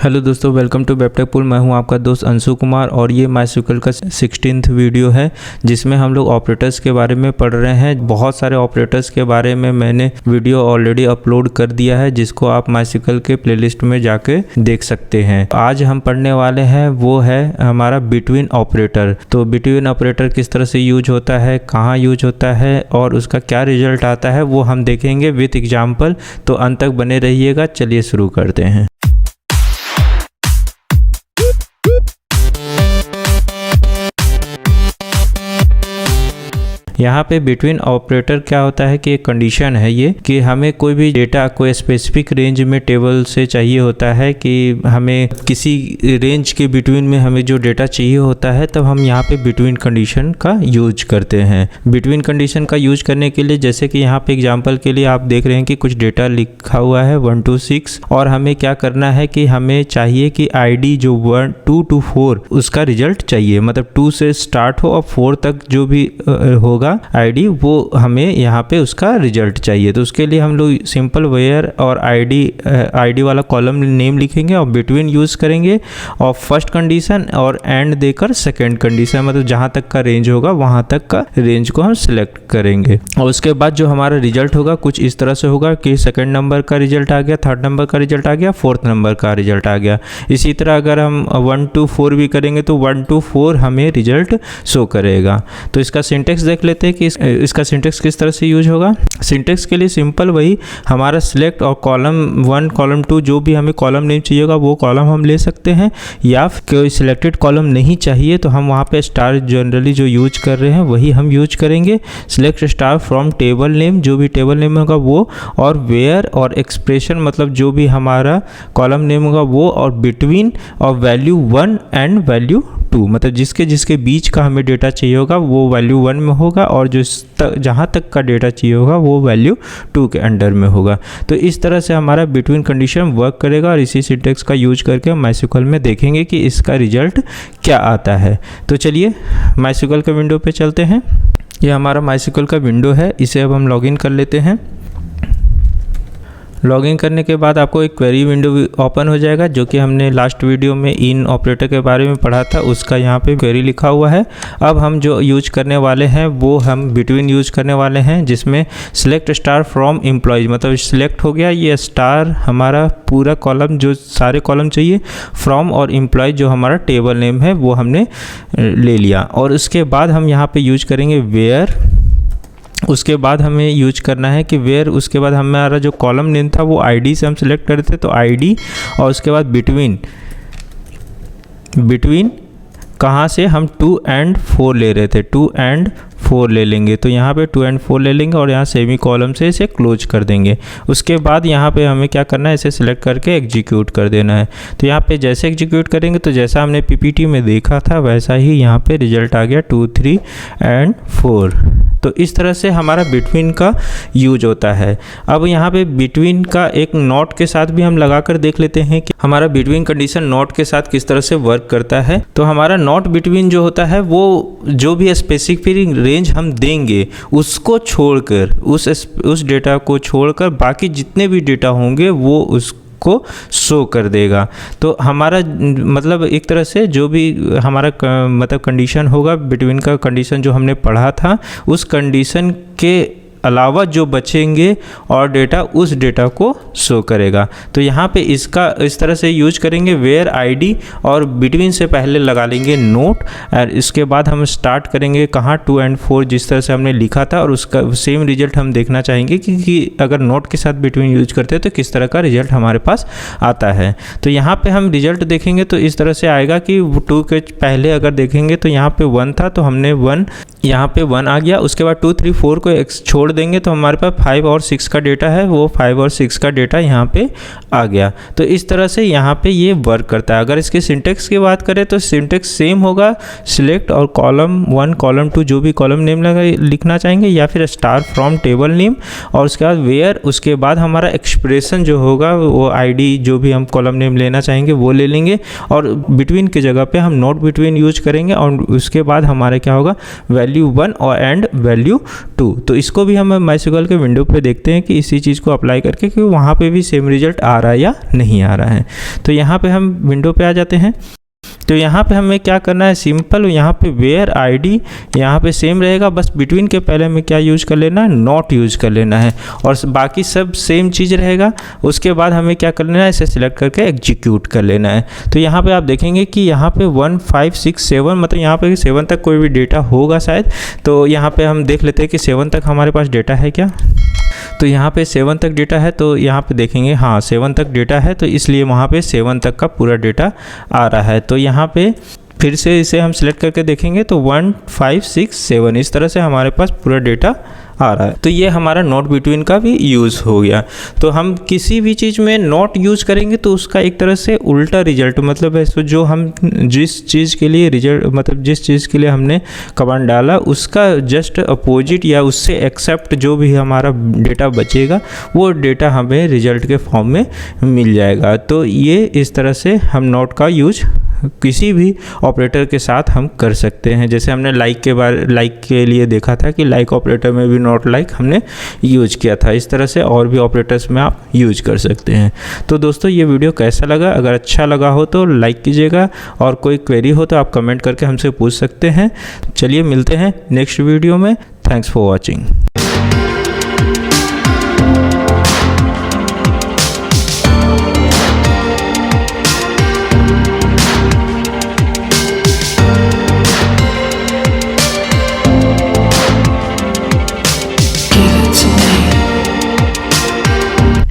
Hello दोस्तों, welcome to वेबटेक pool. मैं हूं आपका दोस्त अंशु कुमार और ये माइस्क्ल का 16th वीडियो है जिसमें हम लोग ऑपरेटर्स के बारे में पढ़ रहे हैं। बहुत सारे ऑपरेटर्स के बारे में मैंने वीडियो ऑलरेडी अपलोड कर दिया है जिसको आप माइस्क्ल के प्लेलिस्ट में जाके देख सकते हैं। आज हम पढ़ने वाले हैं वो है हमारा बिटवीन ऑपरेटर। तो बिटवीन ऑपरेटर किस तरह से यूज होता है, कहाँ यूज होता है और उसका क्या रिजल्ट आता है वो हम देखेंगे विथ एग्जाम्पल। तो अंत तक बने रहिएगा। चलिए शुरू करते हैं। यहाँ पे बिटवीन ऑपरेटर क्या होता है कि एक कंडीशन है ये कि हमें कोई भी डेटा कोई स्पेसिफिक रेंज में टेबल से चाहिए होता है कि हमें किसी रेंज के बिटवीन में हमें जो डेटा चाहिए होता है, तब हम यहाँ पे बिटवीन कंडीशन का यूज करते हैं। बिटवीन कंडीशन का यूज करने के लिए जैसे कि यहाँ पे एग्जांपल के लिए आप देख रहे हैं कि कुछ डेटा लिखा हुआ है 1 to 6 और हमें क्या करना है कि हमें चाहिए कि आईडी जो 2 to 4 उसका रिजल्ट चाहिए, मतलब 2 से स्टार्ट हो और 4 तक जो भी होगा आईडी वो हमें यहाँ पे उसका रिजल्ट चाहिए। तो उसके लिए हम लोग सिंपल वेयर और आईडी वाला कॉलम नेम लिखेंगे और बिटवीन यूज करेंगे और फर्स्ट कंडीशन और एंड देकर सेकंड कंडीशन, मतलब जहाँ तक का रेंज होगा वहाँ तक का रेंज को हम सिलेक्ट करेंगे। और उसके बाद जो हमारा रिजल्ट होगा कुछ इस तरह से होगा कि सेकंड नंबर का रिजल्ट आ गया, थर्ड नंबर का रिजल्ट आ गया, फोर्थ नंबर का रिजल्ट आ गया। इसी तरह अगर हम 1 to 4 भी करेंगे तो 1 to 4 हमें रिजल्ट शो करेगा। तो इसका सिंटेक्स देख लेते हैं कि इसका सिंटेक्स किस तरह से यूज होगा। सिंटेक्स के लिए सिंपल वही हमारा सिलेक्ट और कॉलम 1 कॉलम 2 जो भी हमें कॉलम नेम चाहिए होगा वो कॉलम हम ले सकते हैं, या कोई सिलेक्टेड कॉलम नहीं चाहिए तो हम वहाँ पे स्टार जनरली जो यूज कर रहे हैं वही हम यूज करेंगे। Select star from table name, जो भी टेबल नेम होगा वो, और वेयर और एक्सप्रेशन मतलब जो भी हमारा कॉलम नेम होगा वो, और बिटवीन और वैल्यू 1 एंड वैल्यू 2, मतलब जिसके बीच का हमें डेटा चाहिए होगा वो वैल्यू 1 में होगा और जो जहाँ तक का डेटा चाहिए होगा वो वैल्यू 2 के अंडर में होगा। तो इस तरह से हमारा बिटवीन कंडीशन वर्क करेगा और इसी सिंटेक्स का यूज करके हम माइस्क्ल में देखेंगे कि इसका रिजल्ट क्या आता है। तो चलिए माइस्क्ल का विंडो पे चलते हैं। ये हमारा माइस्क्ल का विंडो है, इसे अब हम लॉगिन कर लेते हैं। लॉगिन करने के बाद आपको एक क्वेरी विंडो ओपन हो जाएगा जो कि हमने लास्ट वीडियो में इन ऑपरेटर के बारे में पढ़ा था, उसका यहाँ पे क्वेरी लिखा हुआ है। अब हम जो यूज करने वाले हैं वो हम बिटवीन यूज करने वाले हैं, जिसमें सिलेक्ट स्टार फ्रॉम एम्प्लॉयज, मतलब सिलेक्ट हो गया ये स्टार हमारा पूरा कॉलम जो सारे कॉलम चाहिए, फ्रॉम और एम्प्लॉयज जो हमारा टेबल नेम है वो हमने ले लिया। और उसके बाद हम यहाँ पे यूज करेंगे वेयर। उसके बाद हमें यूज करना है कि वेयर, उसके बाद हमारा जो कॉलम नेम था वो आईडी से हम सिलेक्ट करे थे तो आईडी, और उसके बाद बिटवीन कहाँ से हम 2 and 4 ले रहे थे, 2 and 4 ले लेंगे। तो यहाँ पे 2 and 4 ले लेंगे और यहाँ सेमी कॉलम से इसे क्लोज कर देंगे। उसके बाद यहाँ पे हमें क्या करना है, इसे सिलेक्ट करके एग्जीक्यूट कर देना है। तो यहाँ पे जैसे एग्जीक्यूट करेंगे तो जैसा हमने पीपीटी में देखा था वैसा ही यहाँ पे रिजल्ट आ गया 2, 3 and 4। तो इस तरह से हमारा बिटवीन का यूज होता है। अब यहाँ पे बिटवीन का एक नॉट के साथ भी हम लगा कर देख लेते हैं कि हमारा बिटवीन कंडीशन नॉट के साथ किस तरह से वर्क करता है। तो हमारा नॉट बिटवीन जो होता है वो जो भी स्पेसिफिक रेंज हम देंगे उसको छोड़कर, उस डेटा को छोड़कर बाकी जितने भी डेटा होंगे वो को शो कर देगा। तो हमारा मतलब एक तरह से जो भी हमारा मतलब कंडीशन होगा बिटवीन का कंडीशन जो हमने पढ़ा था उस कंडीशन के अलावा जो बचेंगे और डेटा उस डेटा को शो करेगा। तो यहाँ पे इसका इस तरह से यूज करेंगे वेयर आईडी और बिटवीन से पहले लगा लेंगे नोट, और इसके बाद हम स्टार्ट करेंगे कहाँ 2 and 4 जिस तरह से हमने लिखा था, और उसका सेम रिजल्ट हम देखना चाहेंगे कि अगर नोट के साथ बिटवीन यूज करते हैं तो किस तरह का रिजल्ट हमारे पास आता है। तो यहाँ पर हम रिजल्ट देखेंगे तो इस तरह से आएगा कि 2 के पहले अगर देखेंगे तो यहाँ पर 1 था तो हमने 1 यहाँ पे 1 आ गया। उसके बाद 2, 3, 4 को छोड़ देंगे तो हमारे पास 5 और 6 का डेटा है, वो 5 और 6 का डेटा यहाँ पे आ गया। तो इस तरह से यहाँ पे ये वर्क करता है। अगर इसके सिंटेक्स की बात करें तो सिंटेक्स सेम होगा, सिलेक्ट और कॉलम 1 कॉलम 2 जो भी कॉलम नेम लिखना चाहेंगे, या फिर स्टार फ्रॉम टेबल नेम, और उसके बाद वेयर, उसके बाद हमारा एक्सप्रेशन जो होगा वो आईडी जो भी हम कॉलम नेम लेना चाहेंगे वो ले लेंगे, और बिटवीन की जगह पे हम नॉट बिटवीन यूज करेंगे, और उसके बाद हमारे क्या होगा वैल्यू 1 और एंड वैल्यू 2। तो इसको भी हम MySQL के विंडो पे देखते हैं कि इसी चीज़ को अप्लाई करके कि वहाँ पे भी सेम रिजल्ट आ रहा है या नहीं आ रहा है। तो यहाँ पे हम विंडो पे आ जाते हैं। तो यहाँ पे हमें क्या करना है, सिंपल यहाँ पे वेयर आईडी यहाँ पे सेम रहेगा, बस बिटवीन के पहले हमें क्या यूज कर लेना है, नॉट यूज कर लेना है, और बाकी सब सेम चीज़ रहेगा। उसके बाद हमें क्या कर लेना है, इसे सिलेक्ट करके एग्जीक्यूट कर लेना है। तो यहाँ पे आप देखेंगे कि यहाँ पे 1 5 6 7 मतलब यहाँ पे 7 तक कोई भी डेटा होगा शायद। तो यहाँ पे हम देख लेते हैं कि 7 तक हमारे पास डेटा है क्या। तो यहाँ पे 7 तक डेटा है, तो यहाँ पे देखेंगे हाँ 7 तक डेटा है, तो इसलिए वहाँ पे 7 तक का पूरा डेटा आ रहा है। तो यहाँ पे फिर से इसे हम सिलेक्ट करके देखेंगे तो 1 5 6 7 इस तरह से हमारे पास पूरा डेटा आ रहा है। तो ये हमारा नॉट बिटवीन का भी यूज़ हो गया। तो हम किसी भी चीज़ में नॉट यूज़ करेंगे तो उसका एक तरह से उल्टा रिजल्ट मतलब है, तो जो हम जिस चीज़ के लिए रिजल्ट मतलब जिस चीज़ के लिए हमने कमांड डाला उसका जस्ट अपोजिट या उससे एक्सेप्ट जो भी हमारा डेटा बचेगा वो डेटा हमें रिजल्ट के फॉर्म में मिल जाएगा। तो ये इस तरह से हम नॉट का यूज किसी भी ऑपरेटर के साथ हम कर सकते हैं। जैसे हमने लाइक के लिए देखा था कि लाइक ऑपरेटर में भी नॉट लाइक हमने यूज किया था, इस तरह से और भी ऑपरेटर्स में आप यूज कर सकते हैं। तो दोस्तों ये वीडियो कैसा लगा, अगर अच्छा लगा हो तो लाइक कीजिएगा, और कोई क्वेरी हो तो आप कमेंट करके हमसे पूछ सकते हैं। चलिए मिलते हैं नेक्स्ट वीडियो में। Thanks for watching.